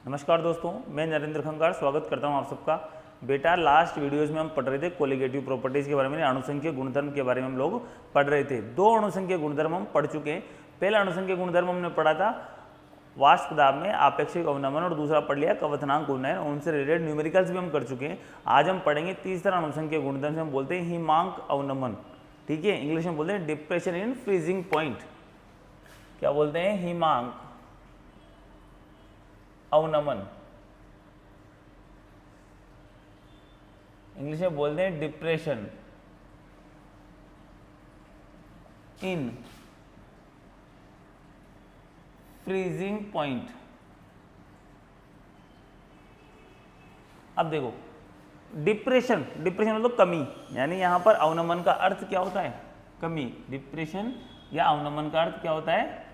नमस्कार दोस्तों, मैं नरेंद्र खंगार स्वागत करता हूं आप सबका। बेटा, लास्ट वीडियोस में हम पढ़ रहे थे कोलिगेटिव प्रॉपर्टीज़ के बारे में, अणुसंख्यक गुणधर्म के बारे में हम लोग पढ़ रहे थे। दो अणुसंख्यक गुणधर्म हम पढ़ चुके हैं। पहला अणुसंख्यक गुणधर्म हमने पढ़ा था वाष्प दाब में आपेक्षिक अवनमन, और दूसरा पढ़ लिया क्वथनांक उन्नयन। उनसे रिलेटेड न्यूमेरिकल्स भी हम कर चुके हैं। आज हम पढ़ेंगे तीसरा अणुसंख्यक गुणधर्म से हम बोलते हैं हिमांक अवनमन। ठीक है, इंग्लिश में बोलते हैं डिप्रेशन इन फ्रीजिंग पॉइंट। क्या बोलते हैं? हिमांक अवनमन। इंग्लिश में बोलते हैं डिप्रेशन इन फ्रीजिंग पॉइंट। अब देखो, डिप्रेशन मतलब कमी, यानी यहां पर अवनमन का अर्थ क्या होता है? कमी। डिप्रेशन या अवनमन का अर्थ क्या होता है?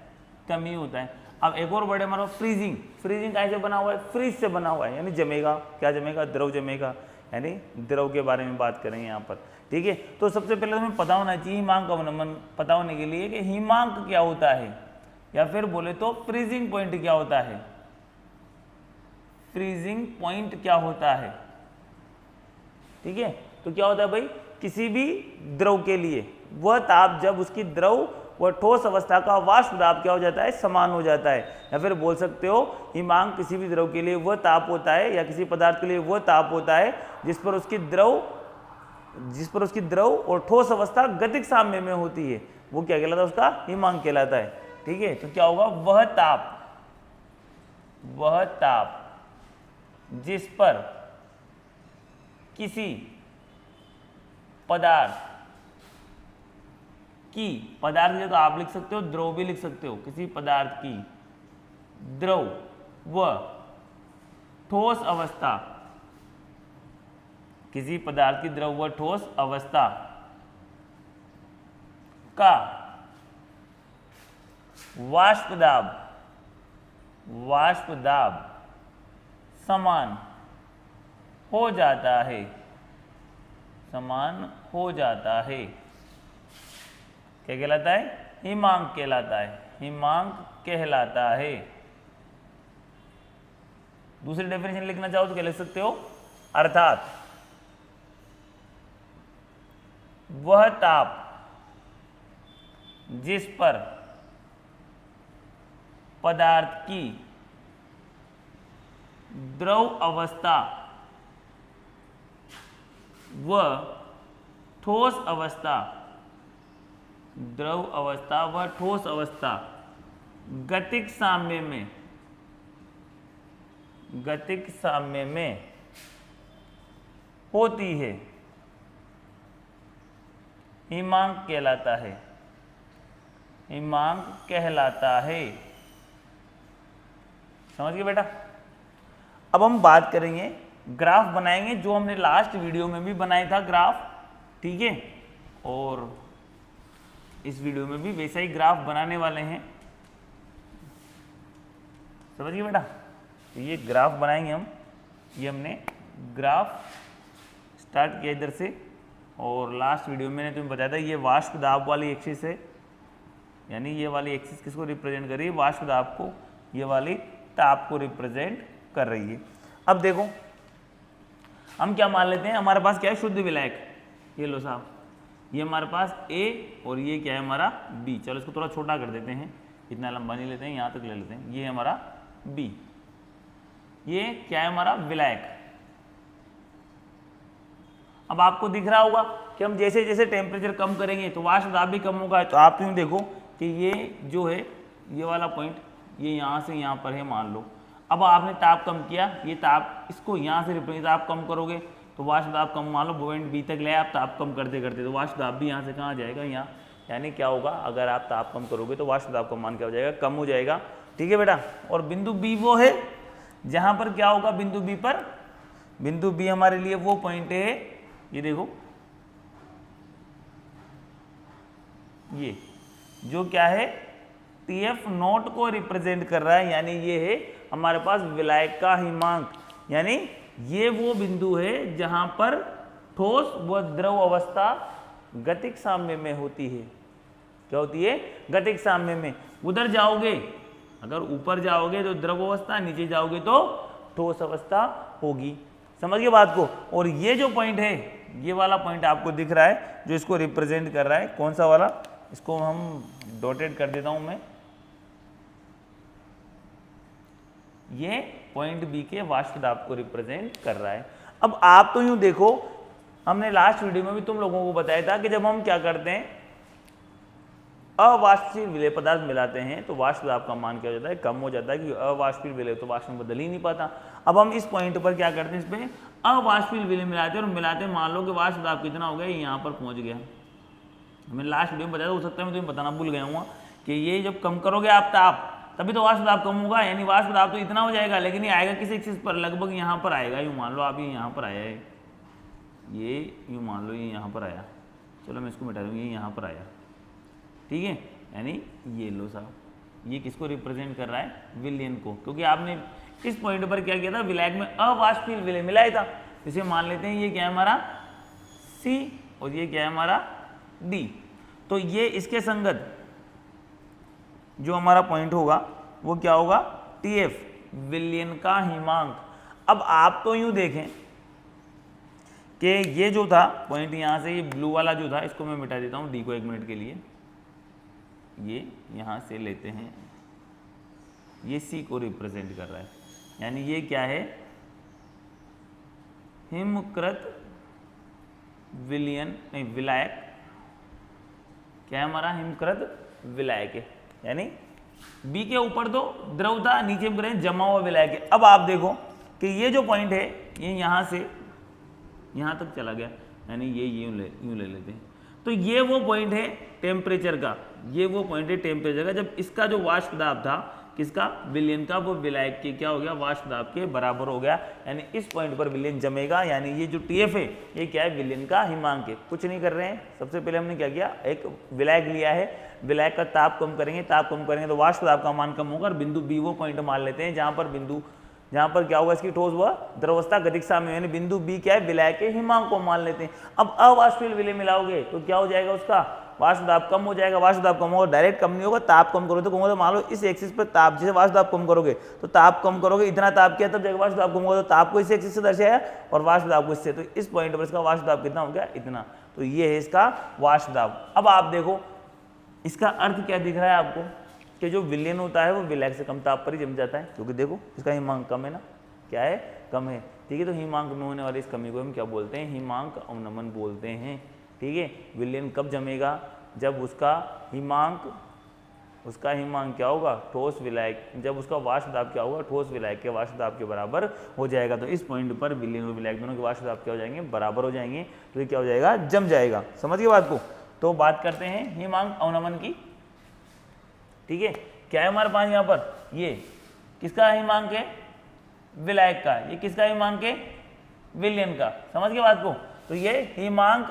कमी होता है। अब एक और वर्ड है हमारा फ्रीजिंग। फ्रीजिंग कैसे बना हुआ है? फ्रीज से बना हुआ है, यानी जमेगा। क्या जमेगा? द्रव जमेगा, यानी द्रव के बारे में बात करेंगे यहाँ पर। ठीक है, तो सबसे पहले हमें पता होना चाहिए हिमांक अवनमन पता होने के लिए कि हिमांक क्या होता है, या फिर बोले तो फ्रीजिंग पॉइंट क्या होता है। फ्रीजिंग पॉइंट क्या होता है? ठीक है, तो क्या होता है भाई? किसी भी द्रव के लिए वह ताप जब उसकी द्रव व ठोस अवस्था का वाष्प दाब क्या हो जाता है? समान हो जाता है। या फिर बोल सकते हो हिमांक किसी भी द्रव के लिए वह ताप होता है, या किसी पदार्थ के लिए वह ताप होता है जिस पर उसकी द्रव और ठोस अवस्था गतिक साम्य में होती है। वो क्या कहलाता है? उसका हिमांक कहलाता है। ठीक है, तो क्या होगा? वह ताप जिस पर किसी पदार्थ की, पदार्थ तो आप लिख सकते हो, द्रव भी लिख सकते हो, किसी पदार्थ की द्रव व ठोस अवस्था, किसी पदार्थ की द्रव व ठोस अवस्था का वाष्प दाब समान हो जाता है। क्या कहलाता है? हिमांक कहलाता है। हिमांक कहलाता है। दूसरी डेफिनेशन लिखना चाहो तो क्या लिख सकते हो? अर्थात वह ताप जिस पर पदार्थ की द्रव अवस्था व ठोस अवस्था गतिक साम्य में होती है, हिमांक कहलाता है। समझ गए बेटा? अब हम बात करेंगे, ग्राफ बनाएंगे जो हमने लास्ट वीडियो में भी बनाया था ग्राफ। ठीक है, और इस वीडियो में भी वैसा ही ग्राफ बनाने वाले हैं। समझ गए बेटा? तो ये ग्राफ बनाएंगे हम। ये हमने ग्राफ स्टार्ट किया इधर से, और लास्ट वीडियो में मैंने तुम्हें बताया था ये वाष्प दाब वाली एक्सिस है, यानी ये वाली एक्सिस किसको रिप्रेजेंट कर रही है? वाष्प दाब को। ये वाली ताप को रिप्रेजेंट कर रही है। अब देखो, हम क्या मान लेते हैं? हमारे पास क्या है? शुद्ध विलायक। ये लो साहब, ये हमारे पास A और ये क्या है? हमारा B। चलो इसको थोड़ा छोटा कर देते हैं, इतना लंबा नहीं लेते हैं, यहाँ तक ले लेते हैं। ये हमारा B, ये क्या है? हमारा विलायक। अब आपको दिख रहा होगा कि हम जैसे जैसे टेम्परेचर कम करेंगे तो वाष्प दाब भी कम होगा। तो आप यूँ देखो कि ये जो है, ये वाला पॉइंट, ये यहाँ से यहाँ पर है मान लो। अब आपने ताप कम किया, ये ताप इसको यहाँ से रिप्रेजेंट, आप कम करोगे तो वाष्प दाब कम, मान लो पॉइंट बी तक ले, आप ताप कम करते करते तो वाष्प दाब भी यहाँ से कहाँ जाएगा? यहाँ। यानी क्या होगा? अगर आप ताप कम करोगे तो वाष्प दाब का मान क्या हो जाएगा? कम हो जाएगा। ठीक है बेटा? और बिंदु बी वो है जहाँ पर क्या होगा? बिंदु बी हमारे लिए वो पॉइंट है, ये देखो, ये जो क्या है? TF नोट को रिप्रेजेंट कर रहा है, यानी ये है हमारे पास विलायक का हिमांक। यानी ये वो बिंदु है जहां पर ठोस व द्रव अवस्था गतिक साम्य में होती है। क्या होती है? गतिक साम्य में। उधर जाओगे अगर ऊपर जाओगे तो द्रव अवस्था, नीचे जाओगे तो ठोस अवस्था होगी। समझ गए बात को। और ये जो पॉइंट है, ये वाला पॉइंट आपको दिख रहा है जो इसको रिप्रेजेंट कर रहा है, कौन सा वाला, इसको हम डॉटेड कर देता हूं मैं, ये पॉइंट बी के वाष्प दाब को रिप्रेजेंट कर रहा है। अब आप तो यूं देखो, हमने लास्ट वीडियो में भी तुम लोगों को बताया था कि जब हम क्या करते हैं, अवाष्पशील विलेय पदार्थ मिलाते हैं तो वाष्प दाब का मान क्या हो जाता है, कम हो जाता है, क्योंकि अवाष्पशील विलेय तो वाष्प में बदल ही नहीं पाता। अब हम इस पॉइंट पर क्या करते हैं, इस पे अवाष्पशील विलेय मिलाते हैं और मिलाते मान लो कि वाष्प दाब कितना हो गया, यहाँ पर पहुंच गया। मैंने लास्ट वीडियो में बताया, हो सकता है मैं तुम्हें बताना भूल गया हूँ कि ये जब कम करोगे आप ताप, तभी तो वाष्प दाब कम होगा, यानी वाष्प दाब तो इतना हो जाएगा, लेकिन ये आएगा किसी चीज पर, लगभग यहाँ पर आएगा। यूँ मान लो आप, ये यहाँ पर आया है, ये यूँ मान लो ये यहाँ पर आया, चलो मैं इसको मिटा दूँ, ये यहाँ पर आया, ठीक है, यानी ये लो साहब, ये किसको रिप्रेजेंट कर रहा है, विलयन को, क्योंकि आपने इस पॉइंट पर क्या किया था, विलायक में अवाष्पशील विलेय मिलाया था। इसे मान लेते हैं ये क्या है हमारा C और ये क्या है हमारा D। तो ये इसके संगत जो हमारा पॉइंट होगा वो क्या होगा, TF, विलयन का हिमांक। अब आप तो यूं देखें कि ये जो था पॉइंट, यहाँ से ये ब्लू वाला जो था, इसको मैं मिटा देता हूँ D को 1 मिनट के लिए, ये यहाँ से लेते हैं, ये C को रिप्रेजेंट कर रहा है, यानी ये क्या है, हिमकृत विलयन, नहीं विलायक, क्या है हमारा, हिमकृत विलायक है, यानी B के यूं तो द्रव था, नीचे करें जमा हुआ विलायक है। अब आप देखो कि ये जो पॉइंट है ये यहाँ से यहाँ तक चला गया, यानी ये यूं ले लेते हैं, तो ये वो पॉइंट है टेम्परेचर का, ये वो पॉइंट है टेम्परेचर का, जब इसका जो वाष्प दाब था किसका, विलयन का, वो विलायक के क्या हो गया, वाष्प दाब के बराबर हो गया, यानी इस पॉइंट पर विलयन जमेगा, यानी ये जो TF है ये क्या है, विलयन का हिमांक है। कुछ नहीं कर रहे हैं, सबसे पहले हमने क्या किया, एक विलायक लिया है, विलायक का ताप कम करेंगे, ताप कम करेंगे तो वाष्प दाब का मान कम होगा, और बिंदु B वो पॉइंट मान लेते हैं जहां पर क्या होगा, इसकी ठोस व द्रवस्था गतिक साम्य, यानी बिंदु B क्या है, विलायक के हिमांक को मान लेते हैं। अब अवाष्पशील विलेय मिलाओगे तो क्या हो जाएगा, उसका वाष्प दाब कम हो जाएगा, वाष्प दाब कम होगा, डायरेक्ट कम नहीं होगा, ताप कम करोगे तो कम होगा। तो मान लो इस एक्सिस पर ताप, जैसे वाष्प दाब कम करोगे तो ताप कम करोगे, इतना ताप किया तब जाकर वाष्प दाब कम होगा, तो ताप को इस एक्सिस से दर्शाया और वाष्प दाब को इससे, तो इस पॉइंट पर इसका वाष्प दाब कितना हो गया, इतना, तो ये है इसका वाष्प दाब। अब आप देखो इसका अर्थ क्या दिख रहा है आपको, कि जो विलयन होता है वो विलायक से कम ताप पर ही जम जाता है, क्योंकि देखो इसका हिमांक कम है ना, क्या है, कम है, ठीक है। तो हिमांक में होने वाली इस कमी को हम क्या बोलते हैं, हिमांक अवनमन बोलते हैं, ठीक है। विलयन कब जमेगा, जब उसका हिमांक क्या होगा, ठोस विलायक, जब उसका वाष्प दाब क्या होगा, ठोस विलायक के वाष्प दाब के बराबर हो जाएगा। तो इस पॉइंट पर विलयन और विलायक दोनों के वाष्प दाब क्या हो जाएंगे, बराबर हो जाएंगे, तो ये क्या हो जाएगा, जम जाएगा। समझ गए बात को। तो बात करते हैं हिमांक अवनमन की, ठीक है। क्या है हमारे पास यहाँ पर, ये किसका हिमांक है, विलायक का, ये किसका हिमांक है, विलयन का। समझ गए बात को। तो ये हिमांक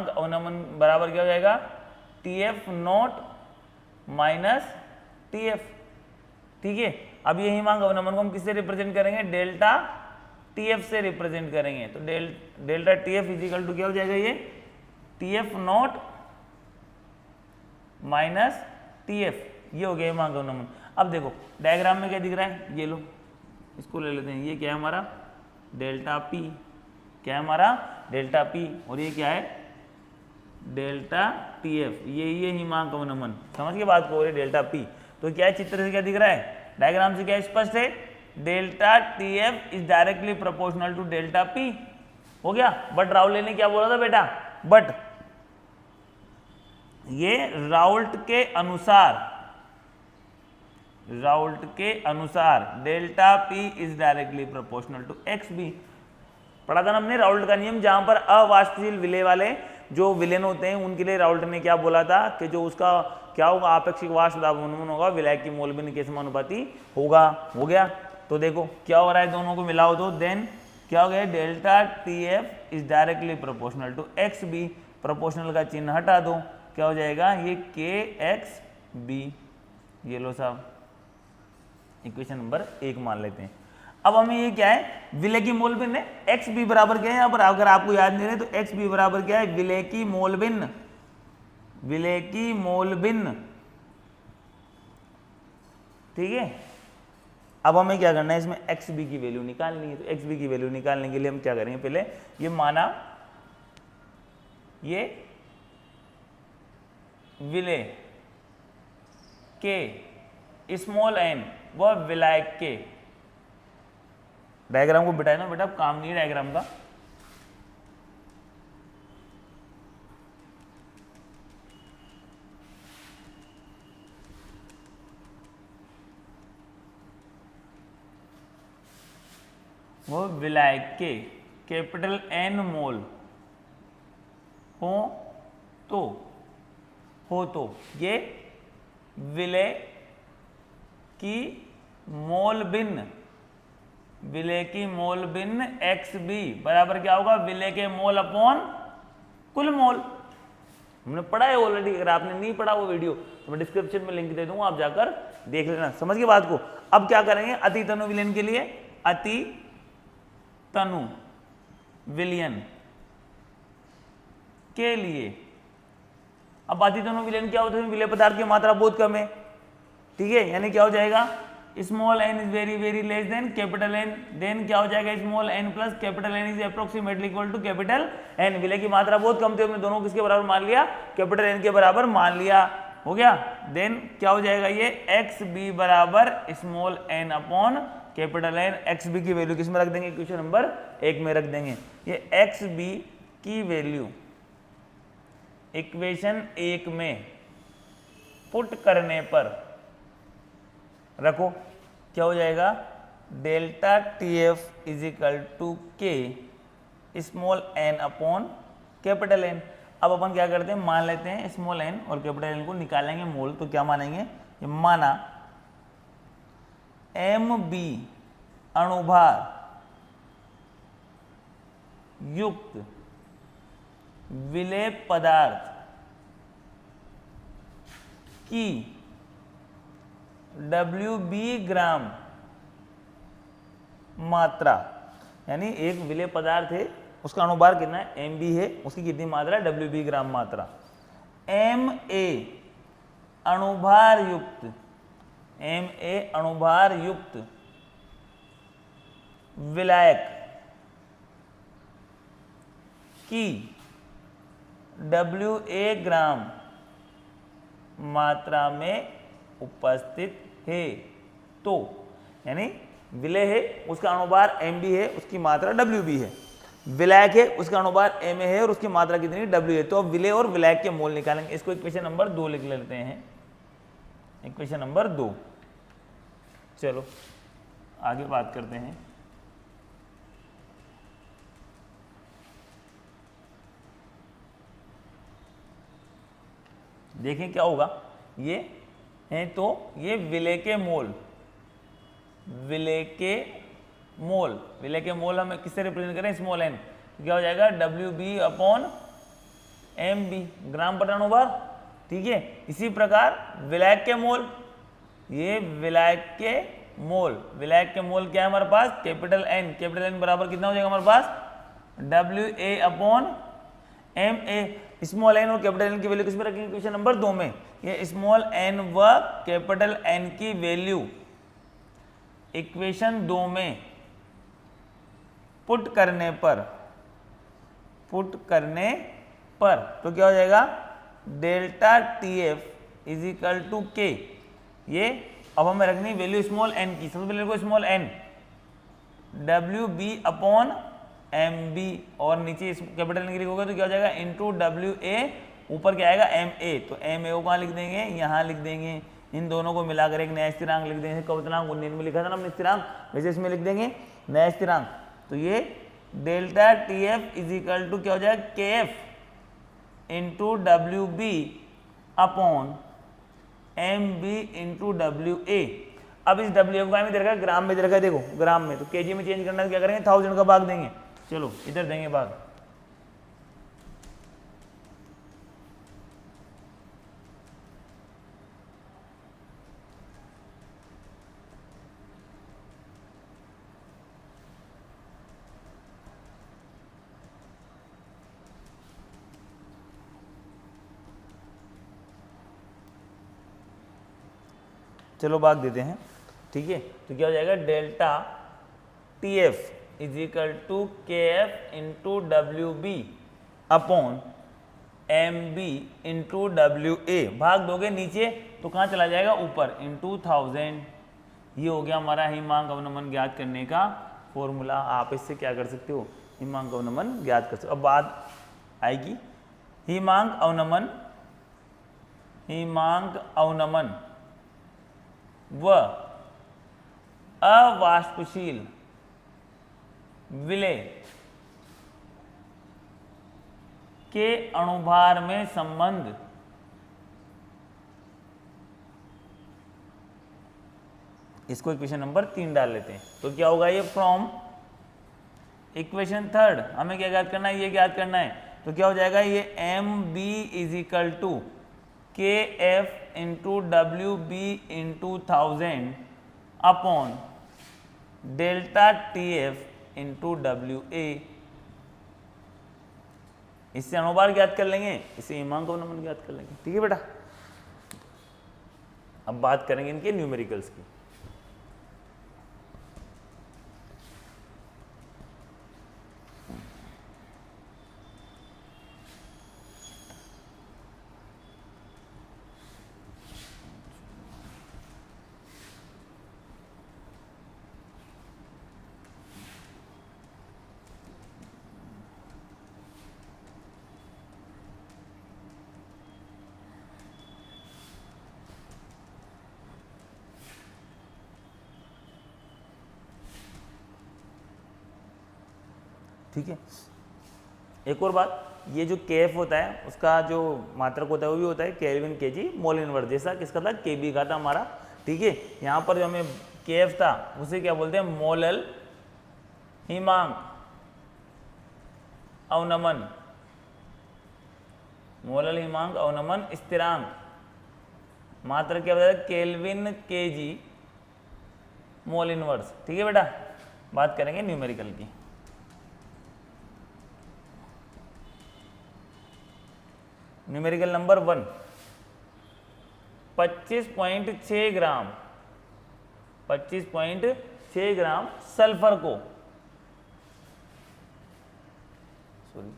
अवनमन बराबर क्या हो जाएगा, TF नॉट माइनस TF, ठीक है। अब ये हिमांक अवनमन को हम किससे रिप्रेजेंट करेंगे, डेल्टा TF से रिप्रेजेंट करेंगे। तो डेल्टा TF इजिकल टू क्या हो जाएगा, ये TF नॉट माइनस TF, ये हो गया हिमांक अवनमन। अब देखो डायग्राम में क्या दिख रहा है, ये लो इसको ले लेते हैं, ये क्या है हमारा, डेल्टा P, क्या है हमारा, डेल्टा P, और ये क्या है, डेल्टा TF, ये हिमांक अवनमन। समझ के बात को, डेल्टा P। तो क्या है, चित्र से क्या दिख रहा है, डायग्राम से क्या स्पष्ट है, delta TF is directly proportional to delta P, हो गया। बट राउले ने क्या बोला था बेटा, बट ये राउल्ट के अनुसार delta P is directly proportional to XB। पढ़ा था ना हमने राउल्ट का नियम, जहां पर अवाष्पशील विलेय वाले जो विलयन होते हैं उनके लिए राउल्ट ने क्या बोला था कि जो उसका क्या होगा, आपेक्षिक वाष्प दाब अवनमन होगा, विलायक की मोल भिन्न के समानुपाती होगा। हो गया। तो देखो क्या हो रहा है, दोनों को मिलाओ तो देन क्या हो गया, delta TF is directly proportional to XB, proportional का चिन्ह हटा दो, क्या हो जाएगा, ये KXB। ये लो साहब, इक्वेशन नंबर 1 मान लेते हैं। अब हमें ये क्या है, विलेय की मोल भिन्न है, XB बराबर क्या है यहाँ पर, अगर आपको याद नहीं रहे तो XB बराबर क्या है, विलेय की मोल भिन्न विलेय की मोल भिन्न, ठीक है। अब हमें क्या करना है, इसमें एक्स बी की वैल्यू निकालनी है। तो एक्स बी की वैल्यू निकालने के लिए हम क्या करेंगे, पहले ये माना ये विलेय के स्मॉल एन व विलायक के, डायग्राम को बिठाए ना बेटा, काम नहीं है डायग्राम का। वो विलायक के कैपिटल एन मोल हो तो ये विलेय की मोल भिन्न, विलेय की मोल भिन्न एक्स बी बराबर क्या होगा, विलेय के मोल अपॉन कुल मोल। हमने पढ़ा है ऑलरेडी, अगर आपने नहीं पढ़ा वो वीडियो तो मैं डिस्क्रिप्शन में लिंक दे दूंगा, आप जाकर देख लेना। समझ गए बात को। अब क्या करेंगे, अति तनु विलयन के लिए, अति तनु विलयन के लिए, अब अति तनु विलयन क्या होता है, विलेय पदार्थ की मात्रा बहुत कम है, ठीक है, यानी क्या हो जाएगा, small n is very very less than capital n, then क्या हो जाएगा, small n plus capital n is approximately equal to capital n. विलेय की मात्रा बहुत कम थी, हमने दोनों किसके बराबर मान लिया, कैपिटल एन के बराबर मान लिया, हो गया। देन क्या हो जाएगा, ये एक्स बी बराबर small N upon capital N. X B की वैल्यू किस में रख देंगे, क्वेश्चन नंबर 1 में रख देंगे। ये एक्स बी की वैल्यू इक्वेशन 1 में पुट करने पर रखो, क्या हो जाएगा, delta T F is equal to K small N upon capital N. अब अपन क्या करते हैं, मान लेते हैं स्मॉल एन और कैपिटल एन को निकालेंगे मोल, तो क्या मानेंगे, ये माना एम बी अणुभार युक्त विलेय पदार्थ की WB ग्राम मात्रा, यानी एक विलेय पदार्थ है उसका अणुभार कितना है, MB है, उसकी कितनी मात्रा, WB ग्राम मात्रा। MA अणुभार युक्त, MA अणुभार युक्त विलायक की WA ग्राम मात्रा में उपस्थित है, तो यानी विलेय है उसका अणुभार MB है, उसकी मात्रा WB है, विलायक है उसका अणुभार MA है और उसकी मात्रा कितनी W है। तो अब विलेय और विलायक के मोल निकालेंगे। इसको इक्वेशन नंबर 2 लिख लेते हैं, इक्वेशन नंबर 2। चलो आगे बात करते हैं। देखें क्या होगा, ये है तो ये विलेय के मोल, विलेय के मोल, विलेय के मोल हमें किससे रिप्रेजेंट करें, स्मॉल एन, क्या हो जाएगा, WB अपॉन MB ग्राम पर अणुभार, ठीक है। इसी प्रकार विलायक के मोल, ये विलायक के मोल, विलायक के मोल क्या है हमारे पास, कैपिटल एन, कैपिटल एन बराबर कितना हो जाएगा हमारे पास, WA upon MA। Small N और कैपिटल एन की वैल्यू किस में रखेंगे, क्वेश्चन नंबर 2 में। ये स्मॉल एन व कैपिटल एन की वैल्यू इक्वेशन 2 में पुट करने पर तो क्या हो जाएगा, delta T F is equal to K. ये अब हमें रखनी वैल्यू स्मॉल एन की, सबसे पहले को small N WB upon MB और नीचे कैपिटल एन लिखोगे तो क्या हो जाएगा, इंटू WA, ऊपर क्या आएगा MA, तो MA को कहाँ लिख देंगे, यहाँ लिख देंगे। इन दोनों को मिलाकर एक नया स्थिरांक लिख देंगे, कवतनांक 19 में लिखा था ना हमने स्थिरांक, वैसे इसमें लिख देंगे नया स्थिरांक। तो ये delta TF is equal to क्या हो जाएगा, KF into WB upon MB into WA। अब इस WA को हमें दे रखा है ग्राम में दे रखा है, देखो ग्राम में, तो केजी में चेंज करना है, क्या करेंगे 1000 का भाग देंगे। चलो इधर देंगे भाग, चलो भाग देते हैं, ठीक है। तो क्या हो जाएगा, delta T F is equal to K F into W B upon M B into W A. भाग दोगे नीचे तो कहाँ चला जाएगा, ऊपर, इंटू 1000। ये हो गया हमारा हिमांक अवनमन ज्ञात करने का फॉर्मूला। आप इससे क्या कर सकते हो, हिमांक अवनमन ज्ञात कर सकते हो। अब बात आएगी हिमांक अवनमन व अवाष्पशील विलय के अणुभार में संबंध इसको इक्वेशन नंबर 3 डाल लेते हैं। तो क्या होगा ये, फ्रॉम इक्वेशन 3 हमें क्या ज्ञात करना है, ये ज्ञात करना है। तो क्या हो जाएगा, ये M B is equal to K F into W B into 1000 upon delta T f into W A. इससे अणुभार ज्ञात कर लेंगे, इससे हिमांक अवनमन ज्ञात कर लेंगे, ठीक है बेटा। अब बात करेंगे इनके न्यूमेरिकल्स की। ठीक है, एक और बात, ये जो केएफ होता है उसका जो मात्रक होता है वो भी होता है केल्विन केजी मोल इनवर्स, जैसा किसका था, केबी का था हमारा, ठीक है। यहाँ पर जो हमें केएफ था उसे क्या बोलते हैं, मोलल हिमांक अवनमन, मोलल हिमांक अवनमन स्थिरांक, मात्रक क्या बताया, केल्विन केजी मोल इनवर्स, ठीक है बेटा। बात करेंगे न्यूमेरिकल की। न्यूमेरिकल नंबर 1, 25.6 ग्राम, 25.6 ग्राम सल्फर को, सॉरी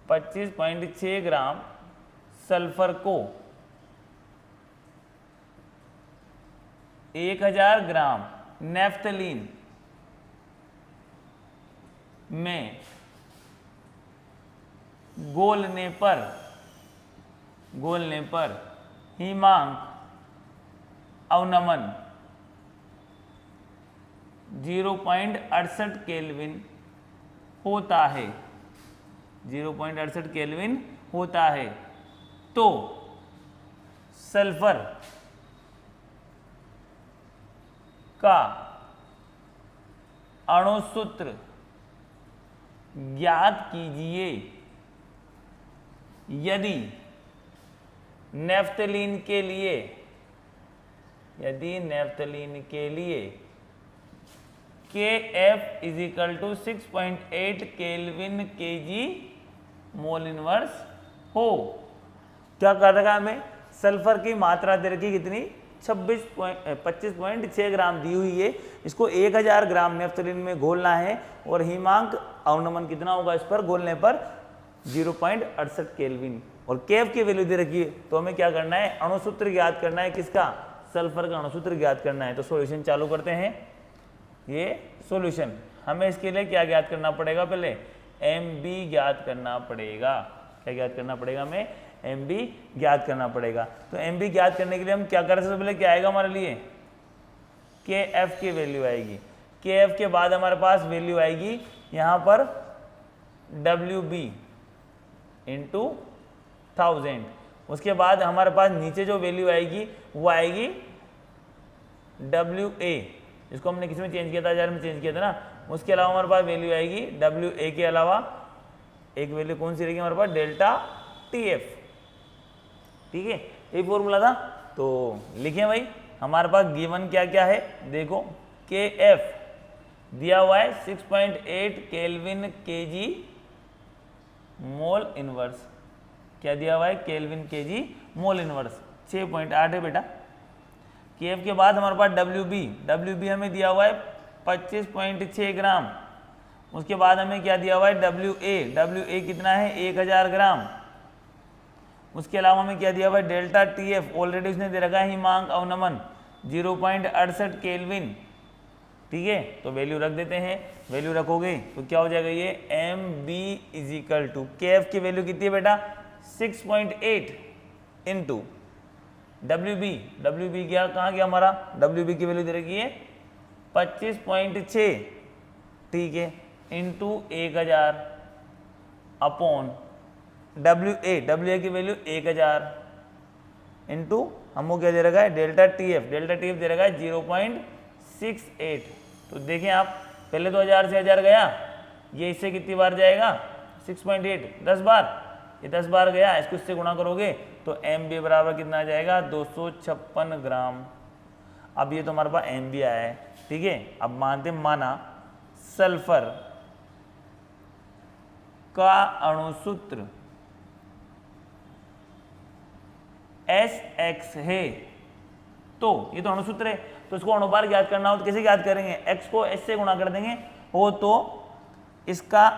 25.6 ग्राम सल्फर को 1000 ग्राम नेफ्थलीन में घोलने पर हिमांक अवनमन 0.68 केल्विन होता है, 0.68 केल्विन होता है, तो सल्फर का अणुसूत्र ज्ञात कीजिए यदि नेफ्थलीन के लिए K F is equal to 6.8 kelvin kg mole inverse हो। क्या कहा था हमें, सल्फर की मात्रा दे रखी कितनी, 25.6 ग्राम दी हुई है, इसको 1000 ग्राम नेफ्थलीन में घोलना है और हिमांक अवनमन कितना होगा इस पर घोलने पर, 0.68 केल्विन, और केएफ की वैल्यू दे रखी है। तो हमें क्या करना है, अणुसूत्र ज्ञात करना है, किसका, सल्फर का अणुसूत्र ज्ञात करना है। तो सॉल्यूशन चालू करते हैं। ये सॉल्यूशन, हमें इसके लिए क्या ज्ञात करना पड़ेगा, पहले एम बी ज्ञात करना पड़ेगा। क्या ज्ञात करना पड़ेगा, हमें एम बी ज्ञात करना पड़ेगा। तो एम बी ज्ञात करने के लिए हम क्या करें, सबसे पहले क्या आएगा हमारे लिए, के एफ की वैल्यू आएगी। के एफ के बाद हमारे पास वैल्यू आएगी यहाँ पर डब्ल्यू बी इंटू 1000। उसके बाद हमारे पास नीचे जो वैल्यू आएगी वो आएगी डब्ल्यू ए, इसको हमने किस में चेंज किया था, 1000 में चेंज किया था ना। उसके अलावा हमारे पास वैल्यू आएगी डब्ल्यू ए के अलावा एक वैल्यू कौन सी रहेगी हमारे पास, डेल्टा टी एफ, ठीक है। ये फॉर्मूला था, तो लिखें भाई, हमारे पास गिवन क्या क्या है, देखो के एफ दिया हुआ है 6.8 केल्विन केजी मोल इनवर्स, क्या दिया हुआ है, केल्विन केजी मोल इनवर्स 6.8 है बेटा। केएफ के बाद हमारे पास डब्ल्यू बी हमें दिया हुआ है 25.6 ग्राम। उसके बाद हमें क्या दिया हुआ है, डब्ल्यू ए कितना है, 1000 ग्राम। उसके अलावा हमें क्या दिया हुआ है, डेल्टा टी एफ ऑलरेडी उसने दे रखा है, हिमांक अवनमन 0.68 केल्विन। ठीक है, तो वैल्यू रख देते हैं। वैल्यू रखोगे तो क्या हो जाएगा, ये M B is equal to K F की वैल्यू कितनी है बेटा, 6.8 इंटू डब्ल्यू बी क्या, कहाँ गया हमारा, डब्ल्यू बी की वैल्यू दे रखी है 25.6, ठीक है, इंटू 1000 अपॉन डब्ल्यू ए की वैल्यू 1000 इंटू हमको क्या दे रखा है, डेल्टा टी एफ दे रखा है 0.68। तो देखें आप, पहले तो 1000 से 1000 गया, ये इससे कितनी बार जाएगा, 6.8 10 बार, ये 10 बार गया, इसको इससे गुणा करोगे तो एम बी बराबर कितना आ जाएगा, 256 ग्राम। अब ये तो हमारे पास एम बी आया है, ठीक है। अब माना सल्फर का अणुसूत्र SX है, तो ये तो अणुसूत्र है, तो इसको अणुभार ज्ञात करना हो तो कैसे ज्ञात करेंगे, x को s से गुणा कर देंगे, हो तो इसका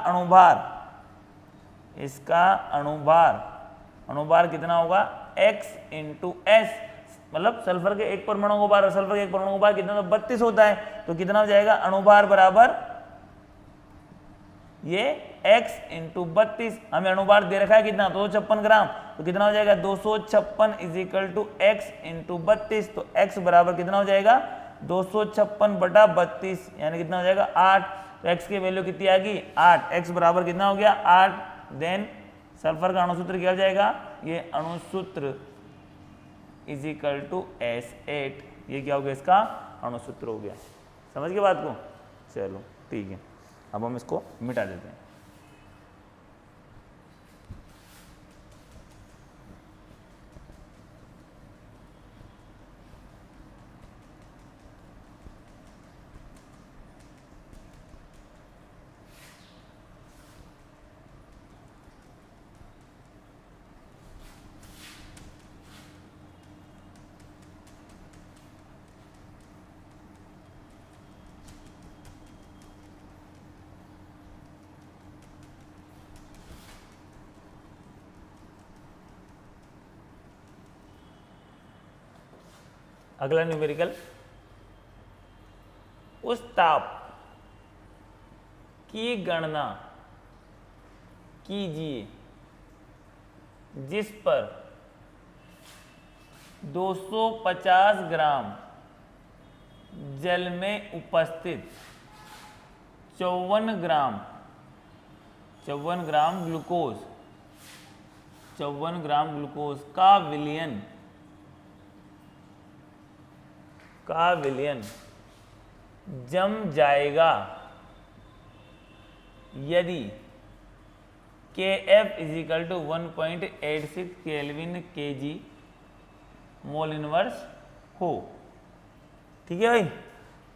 अणुभार कितना होगा, x इंटू एस, मतलब सल्फर के एक परमाणु को भार, सल्फर के एक परमाणु को भार कितना, तो 32 होता है, तो कितना हो जाएगा, अणुभार बराबर ये x इंटू 32, हमें अणुभार दे रखा है कितना, 256 ग्राम, तो कितना हो जाएगा, 256 is equal to X into 32, तो x बराबर कितना हो जाएगा, 256 बटा 32, यानी कितना हो जाएगा 8। तो x की वैल्यू कितनी आ गई, 8, x बराबर कितना हो गया 8। देन सल्फर का अणुसूत्र क्या हो जाएगा, ये अणुसूत्र इज इक्वल टू S8, ये क्या हो गया, इसका अणुसूत्र हो गया। समझ गए बात को, चलो ठीक है, अब हम इसको मिटा देते हैं। अगला न्यूमेरिकल, उस ताप की गणना कीजिए जिस पर 250 ग्राम जल में उपस्थित 54 ग्राम ग्लूकोज का विलयन जम जाएगा यदि Kf is equal to 1.86 kelvin kg mole inverse हो। ठीक है भाई,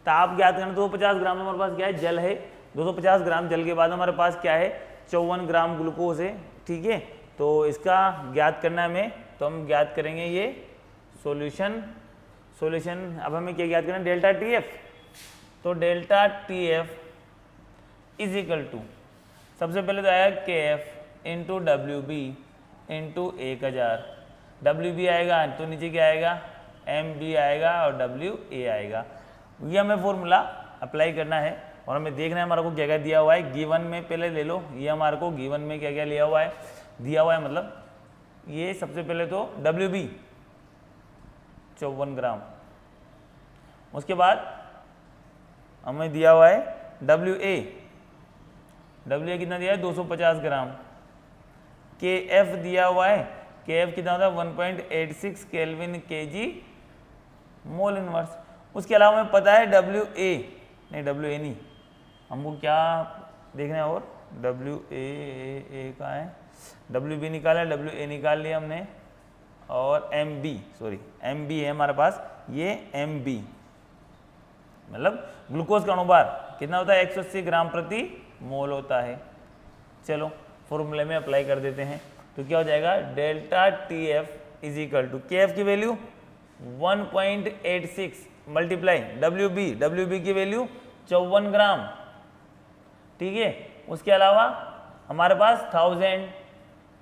ताप ज्ञात करना, 250 ग्राम हमारे पास क्या है, जल है, 250 ग्राम जल के बाद हमारे पास क्या है, 54 ग्राम ग्लूकोज है। ठीक है, तो इसका ज्ञात करना है हमें, तो हम ज्ञात करेंगे ये सॉल्यूशन। अब हमें क्या ज्ञात करना है, डेल्टा टी एफ। तो delta T F is equal to, सबसे पहले तो आया K F into W B into 1000, W B आएगा तो नीचे क्या आएगा, एम बी आएगा और डब्ल्यू ए आएगा। ये हमें फॉर्मूला अप्लाई करना है और हमें देखना है हमारे को क्या क्या दिया हुआ है गिवन में। पहले ले लो, ये हमारे को गिवन में क्या क्या लिया हुआ है, दिया हुआ है, मतलब ये सबसे पहले तो डब्ल्यू बी 54 ग्राम, उसके बाद हमें दिया हुआ है डब्ल्यू ए कितना दिया है, 250 ग्राम। के एफ दिया हुआ है, के एफ कितना होता है, 1.86 केल्विन केजी मोल इनवर्स। उसके अलावा हमें पता है डब्ल्यू ए नहीं, हमको क्या देखना है, और डब्ल्यू ए कहाँ है, डब्ल्यू बी निकाला, डब्ल्यू ए निकाल लिया हमने, और एम बी है हमारे पास, ये एम बी मतलब ग्लूकोज का अनुभार कितना होता है, 180 ग्राम प्रति मोल होता है। चलो फॉर्मूले में अप्लाई कर देते हैं। तो क्या हो जाएगा delta T F is equal to K F की वैल्यू 1.86 मल्टीप्लाई डब्ल्यू बी की वैल्यू 54 ग्राम, ठीक है। उसके अलावा हमारे पास 1000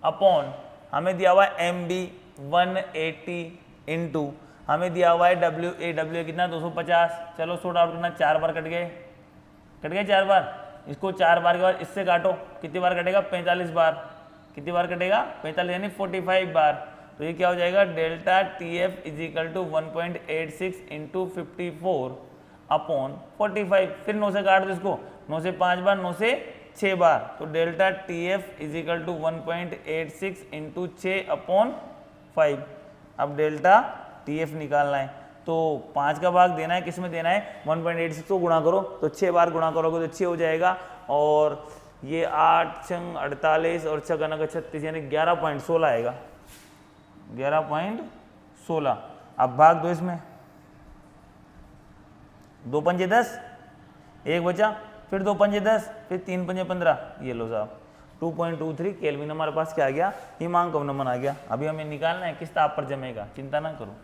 अपॉन हमें दिया हुआ है एम बी 180 इंटू हमें दिया हुआ है डब्ल्यू कितना 250। चलो सॉर्ट आउट करना, 4 बार कट गए 4 बार। इसको 4 बार के बाद इससे काटो, कितनी बार कटेगा 45 बार। कितनी बार कटेगा 45 यानी 45 बार। तो ये क्या हो जाएगा delta T F is equal to 1.86 into 54 upon 45। फिर 9 से काट दो इसको, 9 से 5 बार, 9 से 6 बार। तो delta T F is equal to 1.86 into 6 upon 5। अब डेल्टा टी एफ निकालना है, तो 5 का भाग देना है, किस में देना है 1.86 को गुणा करो, तो 6 बार गुणा करोगे तो 6 हो जाएगा। और ये 8 छंग 48 और 6 गणक 36 यानी 11.16 आएगा, 11.16। अब भाग दो इसमें, 2 पंजे 10, 1 बचा, फिर 2 पंजे 10, फिर 3 पंजे 15। ये लो साहब 2.23 केल्विन हमारे पास क्या आ गया, हिमांक अवनमन आ गया। अभी हमें निकालना है किस ताप पर जमेगा, चिंता ना करो,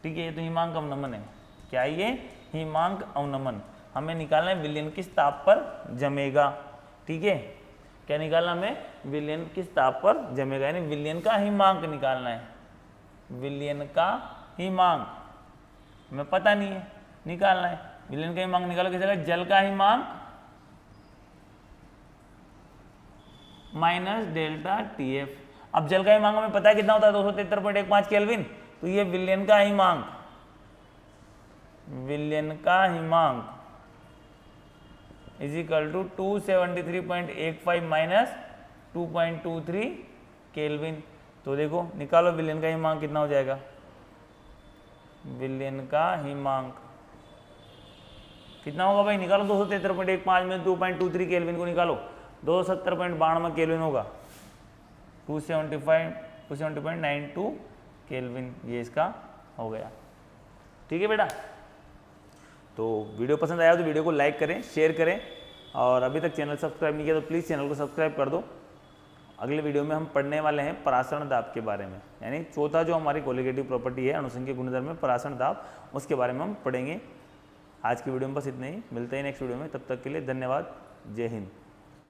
ठीक है। ये तो हिमांक अवनमन है, क्या ये हिमांक अवनमन हमें निकालना है, विलयन किस ताप पर जमेगा, ठीक है। क्या निकालना हमें, विलयन किस ताप पर जमेगा, यानी विलयन का हिमांक निकालना है। विलयन का हिमांक हमें पता नहीं है, निकालना है। विलयन का हिमांक निकालो किस जगह, जल का हिमांक माइनस डेल्टा टी एफ। अब जल का हिमांक हमें पता है कितना होता है 273.15 केल्विन। तो ये विलयन का हिमांक, विलयन का हिमांक is equal to 273.85 minus 2.23 kelvin. तो देखो निकालो विलयन का हिमांक कितना हो जाएगा, विलयन का हिमांक कितना होगा भाई, निकालो 273.15 में 2.23 केल्विन को निकालो, 270.92 केल्विन होगा, 270.92 केल्विन ये इसका हो गया, ठीक है बेटा। तो वीडियो पसंद आया तो वीडियो को लाइक करें, शेयर करें, और अभी तक चैनल सब्सक्राइब नहीं किया तो प्लीज़ चैनल को सब्सक्राइब कर दो। अगले वीडियो में हम पढ़ने वाले हैं परासरण दाब के बारे में, यानी चौथा जो हमारी कोलिगेटिव प्रॉपर्टी है अनुसंख्यक गुणधर्म में परासरण दाब, उसके बारे में हम पढ़ेंगे। आज की वीडियो में बस इतना ही, मिलते हैं नेक्स्ट वीडियो में, तब तक के लिए धन्यवाद, जय हिंद।